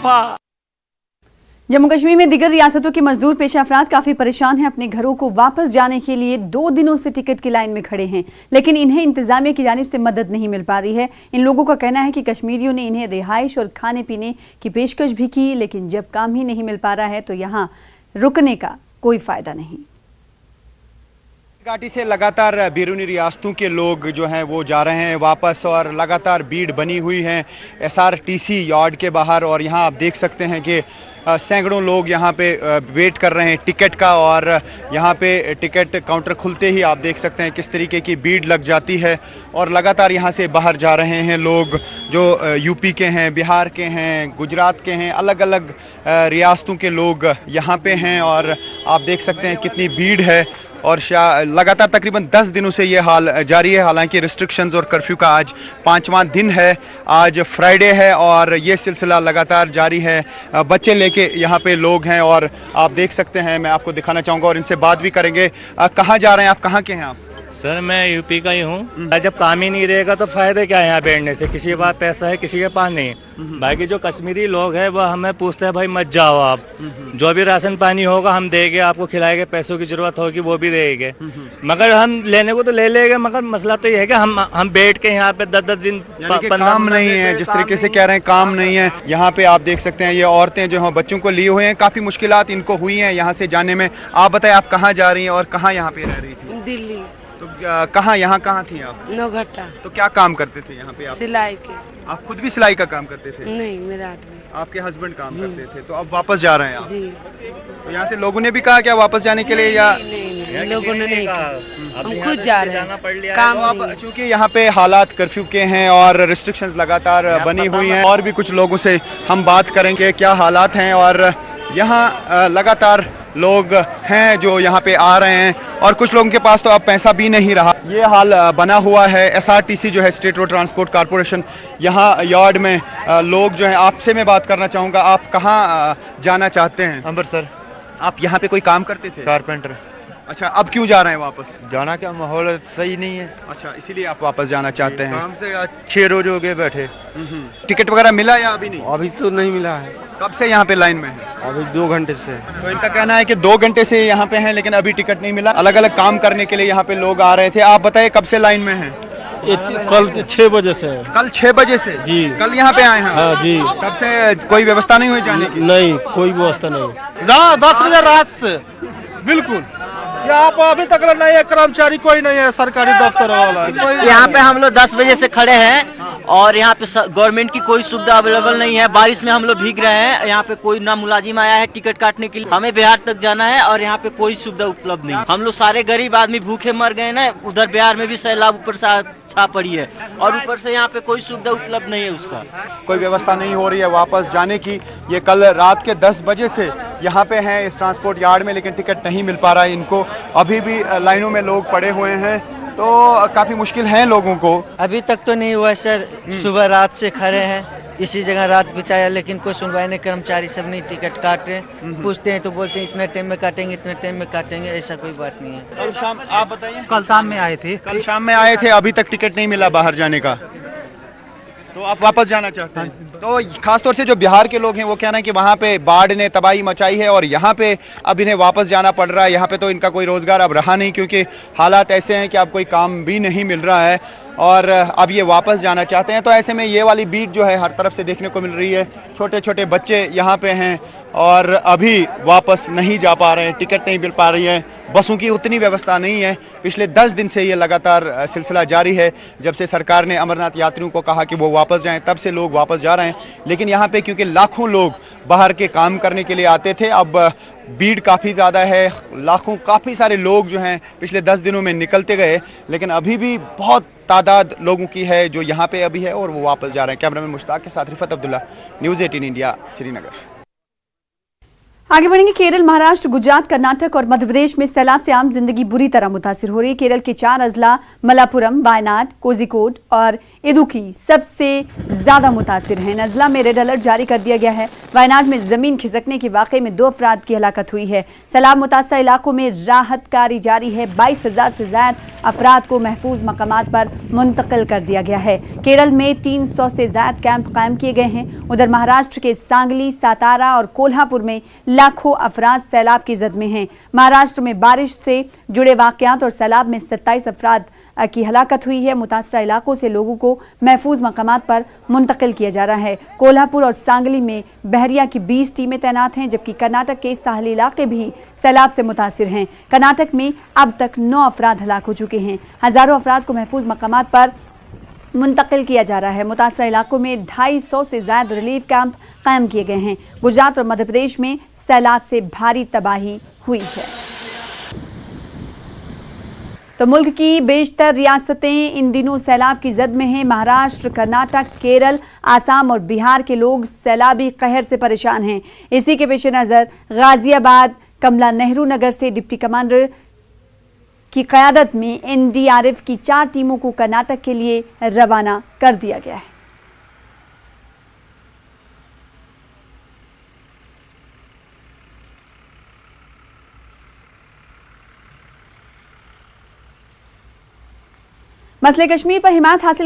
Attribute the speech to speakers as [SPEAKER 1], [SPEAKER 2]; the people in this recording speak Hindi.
[SPEAKER 1] दफा।
[SPEAKER 2] जम्मू कश्मीर में दीगर रियासतों के मजदूर पेशा अफराद काफी परेशान हैं। अपने घरों को वापस जाने के लिए 2 दिनों से टिकट की लाइन में खड़े हैं, लेकिन इन्हें इंतजामिया की जानिब से मदद नहीं मिल पा रही है। इन लोगों का कहना है कि कश्मीरियों ने इन्हें रिहाइश और खाने पीने की पेशकश भी की, लेकिन जब काम ही नहीं मिल पा रहा है तो यहाँ रुकने का कोई फायदा नहीं।
[SPEAKER 3] घाटी से लगातार बैरूनी रियासतों के लोग जो हैं वो जा रहे हैं वापस, और लगातार भीड़ बनी हुई है SRTC यार्ड के बाहर। और यहाँ आप देख सकते हैं कि सैकड़ों लोग यहाँ पे वेट कर रहे हैं टिकट का, और यहाँ पे टिकट काउंटर खुलते ही आप देख सकते हैं किस तरीके की भीड़ लग जाती है। और लगातार यहाँ से बाहर जा रहे हैं लोग जो यूपी के हैं, बिहार के हैं, गुजरात के हैं, अलग अलग रियासतों के लोग यहाँ पे हैं। और आप देख सकते हैं कितनी भीड़ है, और लगातार तकरीबन 10 दिनों से ये हाल जारी है। हालांकि रिस्ट्रिक्शंस और कर्फ्यू का आज 5वां दिन है, आज फ्राइडे है, और ये सिलसिला लगातार जारी है। बच्चे लेके यहाँ पे लोग हैं और आप देख सकते हैं, मैं आपको दिखाना चाहूँगा और इनसे बात भी करेंगे। कहाँ जा रहे हैं आप, कहाँ के हैं आप?
[SPEAKER 4] सर मैं यूपी का ही हूँ। जब काम ही नहीं रहेगा तो फायदे क्या है यहाँ बैठने से? किसी के पास पैसा है, किसी के पास नहीं। बाकी जो कश्मीरी लोग हैं वो हमें पूछते हैं भाई मत जाओ आप, जो भी राशन पानी होगा हम देंगे, आपको खिलाएंगे, पैसों की जरूरत होगी वो भी देंगे, मगर हम लेने को तो ले लेंगे, मगर मसला तो ये है कि हम बैठ के यहाँ पे 10-10 दिन
[SPEAKER 3] काम नहीं है। जिस तरीके से कह रहे हैं काम नहीं है, यहाँ पे आप देख सकते हैं ये औरतें जो हैं बच्चों को लिए हुए हैं, काफी मुश्किलात इनको हुई हैं यहाँ से जाने में। आप बताएं आप कहाँ जा रही हैं और कहाँ यहाँ पे रह रही थी?
[SPEAKER 5] दिल्ली।
[SPEAKER 3] तो कहाँ यहाँ कहाँ थी आप?
[SPEAKER 5] नौघट्टा।
[SPEAKER 3] तो क्या काम करते थे यहाँ पे आप?
[SPEAKER 5] सिलाई के।
[SPEAKER 3] आप खुद भी सिलाई का काम करते थे?
[SPEAKER 5] नहीं, मेरा आदमी।
[SPEAKER 3] आपके हस्बैंड काम करते थे, तो अब वापस जा रहे हैं आप?
[SPEAKER 5] जी।
[SPEAKER 3] तो यहाँ से लोगों ने भी कहा क्या वापस जाने के लिए, या
[SPEAKER 5] नहीं, लोगों ने नहीं कहा, हम खुद जा रहे हैं।
[SPEAKER 3] काम चूंकि यहाँ पे हालात कर्फ्यू के हैं और रिस्ट्रिक्शंस लगातार बनी हुई हैं, और भी कुछ लोगों से हम बात करेंगे क्या हालात हैं। और यहाँ लगातार लोग हैं जो यहाँ पे आ रहे हैं, और कुछ लोगों के पास तो अब पैसा भी नहीं रहा। ये हाल बना हुआ है। SRTC जो है स्टेट रोड ट्रांसपोर्ट कॉरपोरेशन, यहाँ यार्ड में लोग जो हैं, आपसे मैं बात करना चाहूँगा, आप कहाँ जाना चाहते हैं?
[SPEAKER 6] अमृतसर।
[SPEAKER 3] आप यहाँ पे कोई काम करते थे?
[SPEAKER 6] कारपेंटर।
[SPEAKER 3] अच्छा, अब क्यों जा रहे हैं वापस?
[SPEAKER 6] जाना क्या, माहौल सही नहीं है।
[SPEAKER 3] अच्छा, इसीलिए आप वापस जाना चाहते हैं?
[SPEAKER 6] काम से 6 रोज हो गए बैठे।
[SPEAKER 3] टिकट वगैरह मिला या अभी नहीं?
[SPEAKER 6] अभी तो नहीं मिला है।
[SPEAKER 3] कब से यहाँ पे लाइन में है?
[SPEAKER 6] अभी 2 घंटे से।
[SPEAKER 3] तो इनका कहना है कि 2 घंटे से यहाँ पे हैं, लेकिन अभी टिकट नहीं मिला। अलग अलग काम करने के लिए यहाँ पे लोग आ रहे थे। आप बताइए कब से लाइन में हैं?
[SPEAKER 4] कल 6 बजे से।
[SPEAKER 3] कल 6 बजे से?
[SPEAKER 4] जी।
[SPEAKER 3] कल यहाँ पे आए हैं?
[SPEAKER 4] हाँ जी।
[SPEAKER 3] कब से कोई व्यवस्था नहीं हुई जाने की?
[SPEAKER 4] नहीं, कोई व्यवस्था नहीं।
[SPEAKER 6] 10 बजे रात से बिल्कुल। यहाँ पर अभी तक नहीं है, कर्मचारी कोई नहीं है सरकारी दफ्तर वाला।
[SPEAKER 7] यहाँ पे हम लोग 10 बजे से खड़े हैं और यहाँ पे गवर्नमेंट की कोई सुविधा अवेलेबल नहीं है। बारिश में हम लोग भीग रहे हैं। यहाँ पे कोई ना मुलाजिम आया है टिकट काटने के लिए। हमें बिहार तक जाना है और यहाँ पे कोई सुविधा उपलब्ध नहीं। हम लोग सारे गरीब आदमी भूखे मर गए ना। उधर बिहार में भी सैलाब ऊपर से छा पड़ी है, और ऊपर से यहाँ पे कोई सुविधा उपलब्ध नहीं है उसका।
[SPEAKER 3] कोई व्यवस्था नहीं हो रही है वापस जाने की। ये कल रात के 10 बजे से यहाँ पे हैं इस ट्रांसपोर्ट यार्ड में, लेकिन टिकट नहीं मिल पा रहा है इनको। अभी भी लाइनों में लोग पड़े हुए हैं, तो काफी मुश्किल है लोगों को।
[SPEAKER 7] अभी तक तो नहीं हुआ सर। सुबह रात से खड़े हैं, इसी जगह रात बिताया, लेकिन कोई सुनवाई नहीं। कर्मचारी सब नहीं टिकट काट रहे। पूछते हैं तो बोलते हैं इतने टाइम में काटेंगे, इतने टाइम में काटेंगे। ऐसा कोई बात नहीं है।
[SPEAKER 3] कल शाम, आप बताइए।
[SPEAKER 6] कल शाम में आए थे।
[SPEAKER 3] कल शाम में आए थे, अभी तक टिकट नहीं मिला बाहर जाने का, तो आप वापस जाना चाहते हैं? तो खासतौर से जो बिहार के लोग हैं वो कह रहे हैं कि वहाँ पे बाढ़ ने तबाही मचाई है और यहाँ पे अब इन्हें वापस जाना पड़ रहा है। यहाँ पे तो इनका कोई रोजगार अब रहा नहीं, क्योंकि हालात ऐसे हैं कि अब कोई काम भी नहीं मिल रहा है, और अब ये वापस जाना चाहते हैं। तो ऐसे में ये वाली भीड़ जो है हर तरफ से देखने को मिल रही है। छोटे छोटे बच्चे यहाँ पे हैं और अभी वापस नहीं जा पा रहे हैं, टिकट नहीं मिल पा रही है, बसों की उतनी व्यवस्था नहीं है। पिछले 10 दिन से ये लगातार सिलसिला जारी है। जब से सरकार ने अमरनाथ यात्रियों को कहा कि वो वापस जाएं, तब से लोग वापस जा रहे हैं। लेकिन यहाँ पे क्योंकि लाखों लोग बाहर के काम करने के लिए आते थे, अब भीड़ काफ़ी ज़्यादा है। लाखों, काफ़ी सारे लोग जो हैं पिछले 10 दिनों में निकलते गए, लेकिन अभी भी बहुत तादाद लोगों की है जो यहाँ पे अभी है और वो वापस जा रहे हैं। कैमरामैन मुश्ताक के साथ रिफत अब्दुल्ला, न्यूज़ 18 इंडिया, श्रीनगर।
[SPEAKER 2] आगे बढ़ेंगे। केरल, महाराष्ट्र, गुजरात, कर्नाटक और मध्य प्रदेश में सैलाब से आम जिंदगी बुरी तरह मुतासिर हो रही है। केरल के 4 अजला मलापुरम, वायनाड, कोझिकोड और इदुक्की सबसे ज्यादा मुतासिर हैं। इन अजला में रेड अलर्ट जारी कर दिया गया है। वायनाड में जमीन खिसकने के वाकये में 2 अफराद की हलाकत हुई है। सैलाब मुतासर इलाकों में राहत कार्य जारी है। 22,000 से ज्यादा अफराद को महफूज मकामात पर मुंतकिल कर दिया गया है। केरल में 300 से ज्यादा कैंप कायम किए गए हैं। उधर महाराष्ट्र के सांगली, सातारा और कोल्हापुर में लाखों अफराद सैलाब की जद में हैं। महाराष्ट्र में बारिश से जुड़े वाकयात और सैलाब में 27 अफराद की हलाकत हुई है। मुतासरा इलाकों से लोगों को महफूज मकामात पर मुंतकिल किया जा रहा है। कोल्हापुर और सांगली में बहरिया की 20 टीमें तैनात हैं, जबकि कर्नाटक के साहली इलाके भी सैलाब से मुतासिर हैं। कर्नाटक में अब तक 9 अफराद हलाक हो चुके हैं। हजारों अफराद को महफूज मकामात पर मुंतकिल किया जा रहा है। मुतासरा इलाकों में 250 से ज्यादा रिलीफ कैंप कायम किए गए हैं। गुजरात और मध्य प्रदेश में सैलाब से भारी तबाही हुई है। तो मुल्क की बेशतर रियासतें इन दिनों सैलाब की जद में हैं। महाराष्ट्र, कर्नाटक, केरल, आसाम और बिहार के लोग सैलाबी कहर से परेशान हैं। इसी के पेश नज़र गाजियाबाद, कमला नेहरू नगर से डिप्टी कमांडर की क़यादत में NDRF की 4 टीमों को कर्नाटक के लिए रवाना कर दिया गया है। मसले कश्मीर पर हिमायत हासिल